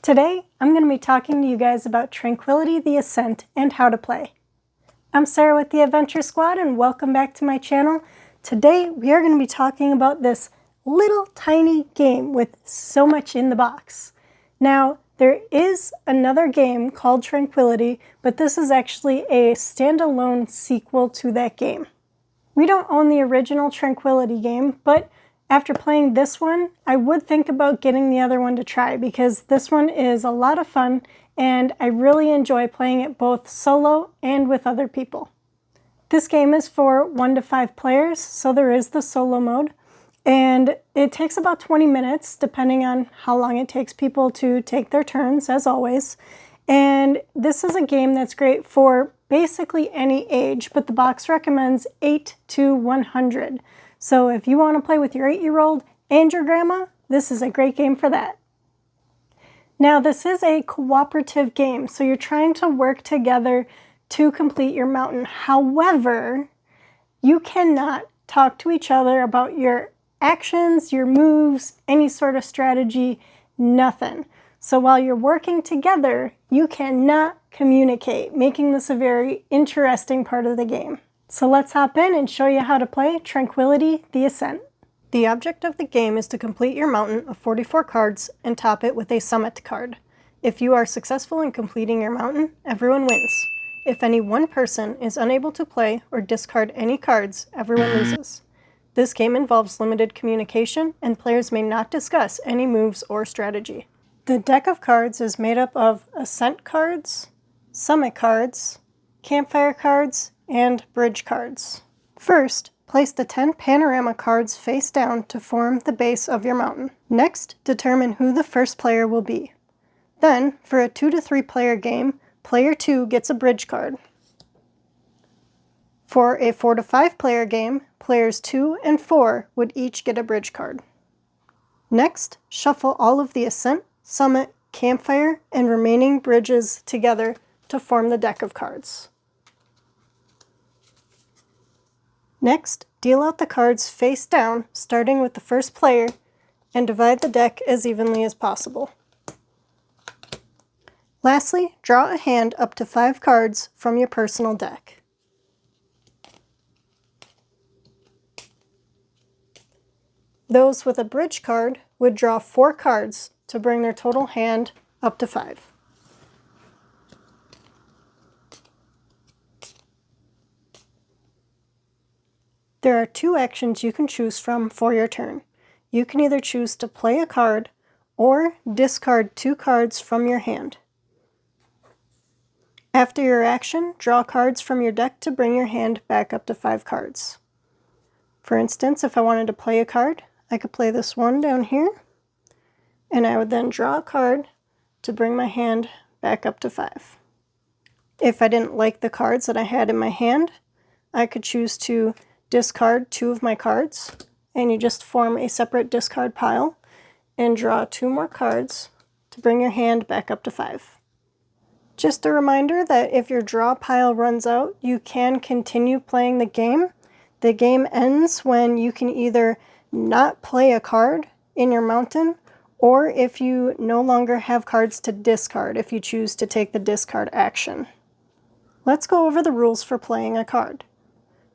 Today, I'm going to be talking to you guys about Tranquility The Ascent and how to play. I'm Sarah with the Adventure Squad and welcome back to my channel. Today, we are going to be talking about this little tiny game with so much in the box. Now, there is another game called Tranquility, but this is actually a standalone sequel to that game. We don't own the original Tranquility game, but after playing this one, I would think about getting the other one to try because this one is a lot of fun and I really enjoy playing it both solo and with other people. This game is for 1 to 5 players, so there is the solo mode, and it takes about 20 minutes depending on how long it takes people to take their turns, as always. And this is a game that's great for basically any age, but the box recommends 8 to 100. So if you want to play with your 8-year-old and your grandma, this is a great game for that. Now, this is a cooperative game, so you're trying to work together to complete your mountain. However, you cannot talk to each other about your actions, your moves, any sort of strategy, nothing. So while you're working together, you cannot communicate, making this a very interesting part of the game. So let's hop in and show you how to play Tranquility The Ascent. The object of the game is to complete your mountain of 44 cards and top it with a summit card. If you are successful in completing your mountain, everyone wins. If any one person is unable to play or discard any cards, everyone loses. This game involves limited communication and players may not discuss any moves or strategy. The deck of cards is made up of Ascent cards, Summit cards, Campfire cards, and bridge cards. First, place the 10 panorama cards face down to form the base of your mountain. Next, determine who the first player will be. Then, for a 2 to 3 player game, player 2 gets a bridge card. For a 4 to 5 player game, players 2 and 4 would each get a bridge card. Next, shuffle all of the Ascent, Summit, Campfire, and remaining bridges together to form the deck of cards. Next, deal out the cards face down, starting with the first player, and divide the deck as evenly as possible. Lastly, draw a hand up to 5 cards from your personal deck. Those with a bridge card would draw 4 cards to bring their total hand up to 5. There are 2 actions you can choose from for your turn. You can either choose to play a card or discard 2 cards from your hand. After your action, draw cards from your deck to bring your hand back up to 5 cards. For instance, if I wanted to play a card, I could play this one down here, and I would then draw a card to bring my hand back up to 5. If I didn't like the cards that I had in my hand, I could choose to discard 2 of my cards, and you just form a separate discard pile and draw 2 more cards to bring your hand back up to 5. Just a reminder that if your draw pile runs out, you can continue playing the game. The game ends when you can either not play a card in your mountain, or if you no longer have cards to discard if you choose to take the discard action. Let's go over the rules for playing a card.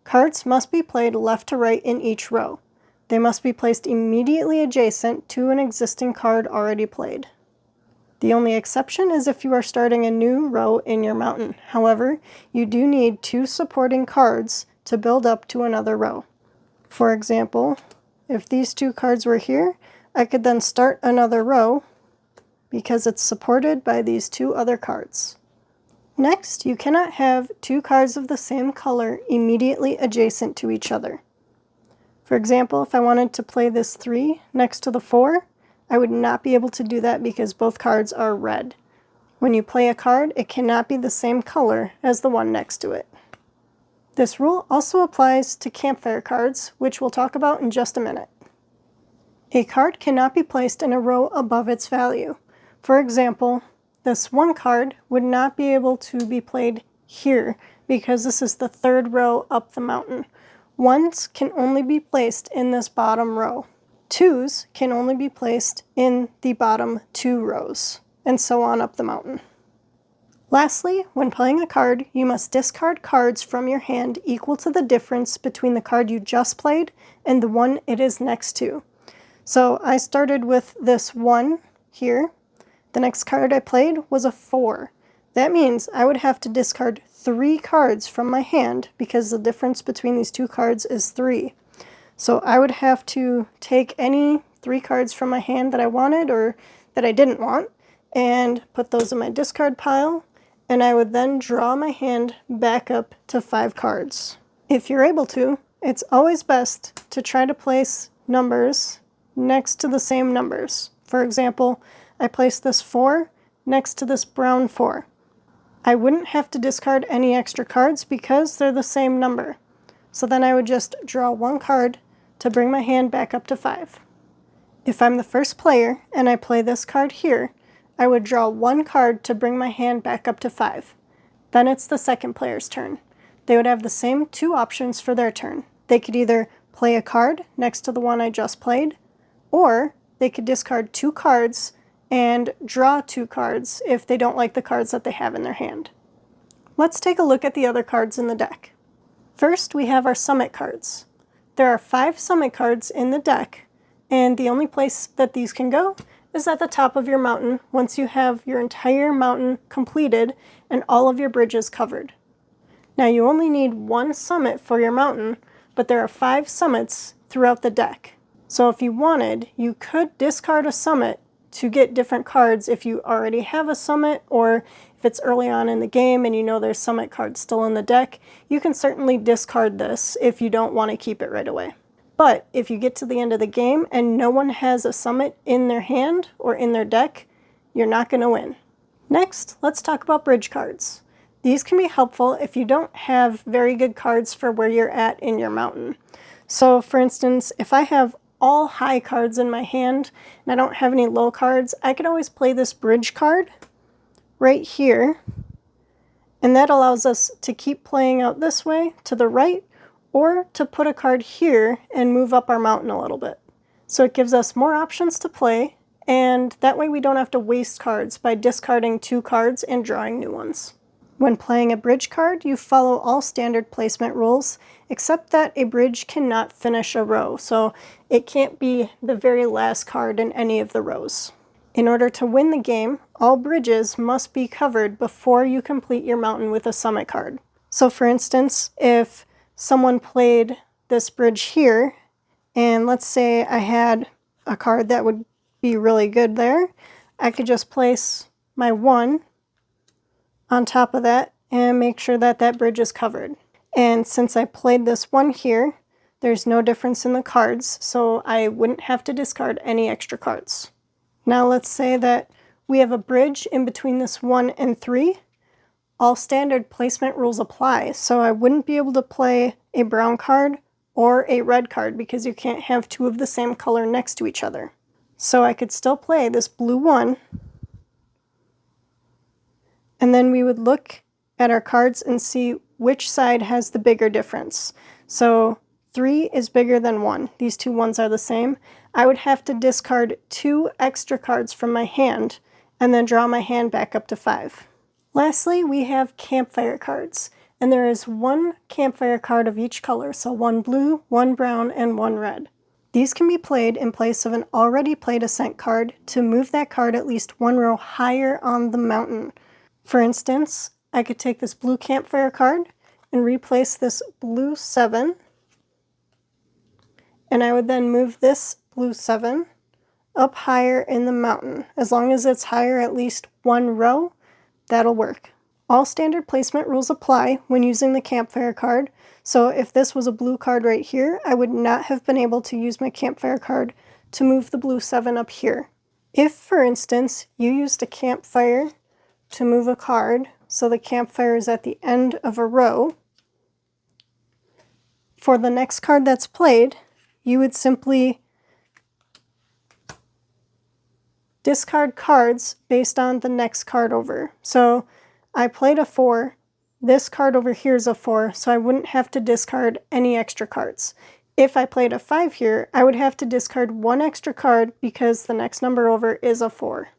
Cards must be played left to right in each row. They must be placed immediately adjacent to an existing card already played. The only exception is if you are starting a new row in your mountain. However, you do need 2 supporting cards to build up to another row. For example, if these 2 cards were here, I could then start another row because it's supported by these 2 other cards. Next, you cannot have 2 cards of the same color immediately adjacent to each other. For example, if I wanted to play this 3 next to the 4, I would not be able to do that because both cards are red. When you play a card, it cannot be the same color as the one next to it. This rule also applies to Campfire cards, which we'll talk about in just a minute. A card cannot be placed in a row above its value. For example, this 1 card would not be able to be played here because this is the 3rd row up the mountain. 1s can only be placed in this bottom row. 2s can only be placed in the bottom 2 rows. and so on up the mountain. Lastly, when playing a card, you must discard cards from your hand equal to the difference between the card you just played and the one it is next to. So I started with this 1 here. The next card I played was a 4. That means I would have to discard 3 cards from my hand because the difference between these 2 cards is 3. So I would have to take any 3 cards from my hand that I wanted or that I didn't want and put those in my discard pile, and I would then draw my hand back up to 5 cards. If you're able to, it's always best to try to place numbers next to the same numbers. For example, I placed this 4 next to this brown 4. I wouldn't have to discard any extra cards because they're the same number. So then I would just draw 1 card to bring my hand back up to 5. If I'm the first player and I play this card here, I would draw 1 card to bring my hand back up to 5. Then it's the second player's turn. They would have the same 2 options for their turn. They could either play a card next to the one I just played, or they could discard 2 cards and draw 2 cards if they don't like the cards that they have in their hand. Let's take a look at the other cards in the deck. First, we have our summit cards. There are 5 summit cards in the deck, and the only place that these can go is at the top of your mountain once you have your entire mountain completed and all of your bridges covered. Now you only need 1 summit for your mountain, but there are 5 summits throughout the deck. So if you wanted, you could discard a summit to get different cards if you already have a summit, or if it's early on in the game and you know there's summit cards still in the deck, you can certainly discard this if you don't want to keep it right away. But if you get to the end of the game and no one has a summit in their hand or in their deck, you're not going to win. Next, let's talk about bridge cards. These can be helpful if you don't have very good cards for where you're at in your mountain. So for instance, if I have all high cards in my hand and I don't have any low cards, I could always play this bridge card right here, and that allows us to keep playing out this way to the right, or to put a card here and move up our mountain a little bit. So it gives us more options to play, and that way we don't have to waste cards by discarding 2 cards and drawing new ones. When playing a bridge card, you follow all standard placement rules, except that a bridge cannot finish a row, so it can't be the very last card in any of the rows. In order to win the game, all bridges must be covered before you complete your mountain with a summit card. So for instance, if someone played this bridge here, and let's say I had a card that would be really good there, I could just place my 1 on top of that and make sure that that bridge is covered. And since I played this 1 here, there's no difference in the cards, so I wouldn't have to discard any extra cards. Now let's say that we have a bridge in between this 1 and 3. All standard placement rules apply, so I wouldn't be able to play a brown card or a red card because you can't have 2 of the same color next to each other. So I could still play this blue 1, and then we would look at our cards and see which side has the bigger difference. So 3 is bigger than 1. These 2 ones are the same. I would have to discard 2 extra cards from my hand and then draw my hand back up to 5. Lastly, we have campfire cards, and there is 1 campfire card of each color, so 1 blue, 1 brown, and 1 red. These can be played in place of an already played Ascent card to move that card at least 1 row higher on the mountain. For instance, I could take this blue campfire card and replace this blue 7, and I would then move this blue 7 up higher in the mountain. As long as it's higher at least 1 row, that'll work. All standard placement rules apply when using the campfire card, so if this was a blue card right here, I would not have been able to use my campfire card to move the blue 7 up here. If, for instance, you used a campfire to move a card, so the campfire is at the end of a row, for the next card that's played, you would simply discard cards based on the next card over. So I played a 4, this card over here is a 4, so I wouldn't have to discard any extra cards. If I played a 5 here, I would have to discard 1 extra card because the next number over is a 4.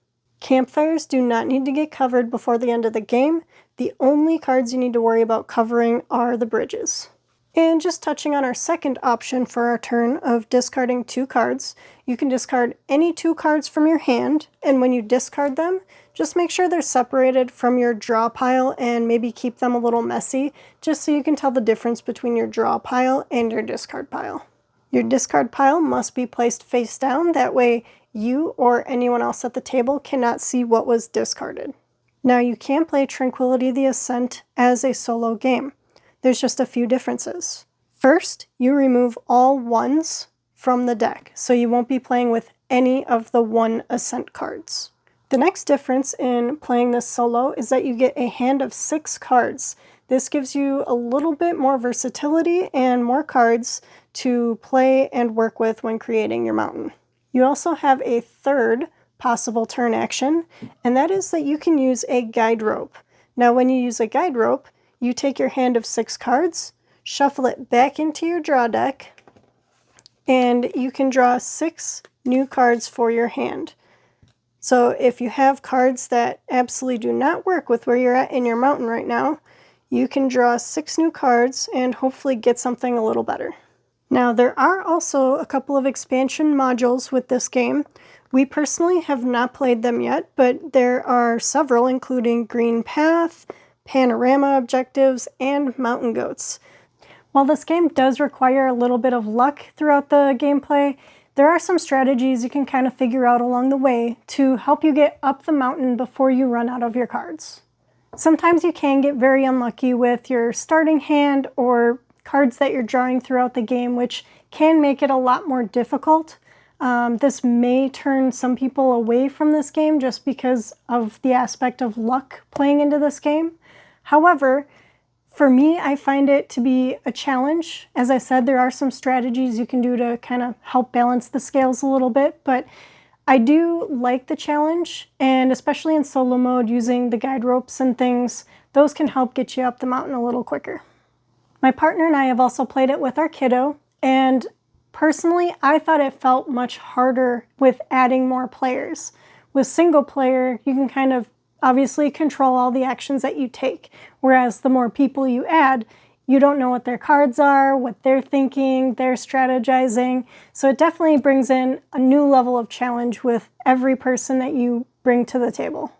Campfires do not need to get covered before the end of the game. The only cards you need to worry about covering are the bridges. And just touching on our second option for our turn of discarding 2 cards, you can discard any 2 cards from your hand, and when you discard them, just make sure they're separated from your draw pile and maybe keep them a little messy, just so you can tell the difference between your draw pile and your discard pile. Your discard pile must be placed face down, that way you or anyone else at the table cannot see what was discarded. Now you can play Tranquility the Ascent as a solo game. There's just a few differences. First, you remove all 1s from the deck, so you won't be playing with any of the 1 Ascent cards. The next difference in playing this solo is that you get a hand of 6 cards. This gives you a little bit more versatility and more cards to play and work with when creating your mountain. You also have a third possible turn action, and that is that you can use a guide rope. Now when you use a guide rope, you take your hand of 6 cards, shuffle it back into your draw deck, and you can draw 6 new cards for your hand. So if you have cards that absolutely do not work with where you're at in your mountain right now, you can draw 6 new cards and hopefully get something a little better. Now there are also a couple of expansion modules with this game. We personally have not played them yet, but there are several, including Green Path, Panorama Objectives, and Mountain Goats. While this game does require a little bit of luck throughout the gameplay, there are some strategies you can kind of figure out along the way to help you get up the mountain before you run out of your cards. Sometimes you can get very unlucky with your starting hand or cards that you're drawing throughout the game, which can make it a lot more difficult. This may turn some people away from this game just because of the aspect of luck playing into this game. However, for me, I find it to be a challenge. As I said, there are some strategies you can do to kind of help balance the scales a little bit, but I do like the challenge, and especially in solo mode, using the guide ropes and things, those can help get you up the mountain a little quicker. My partner and I have also played it with our kiddo, and personally, I thought it felt much harder with adding more players. With single player, you can kind of obviously control all the actions that you take, whereas the more people you add, you don't know what their cards are, what they're thinking, they're strategizing. So it definitely brings in a new level of challenge with every person that you bring to the table.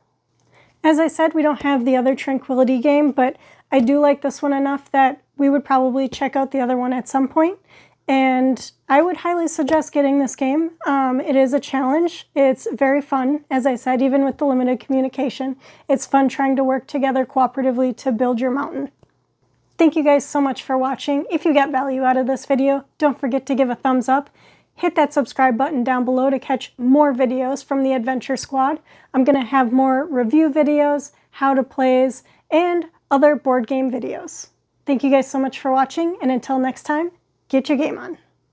As I said, we don't have the other Tranquility game, but I do like this one enough that we would probably check out the other one at some point. And I would highly suggest getting this game. It is a challenge. It's very fun. As I said, even with the limited communication, it's fun trying to work together cooperatively to build your mountain. Thank you guys so much for watching. If you got value out of this video, don't forget to give a thumbs up. Hit that subscribe button down below to catch more videos from the Adventure Squad. I'm going to have more review videos, how to plays, and other board game videos. Thank you guys so much for watching, and until next time, get your game on.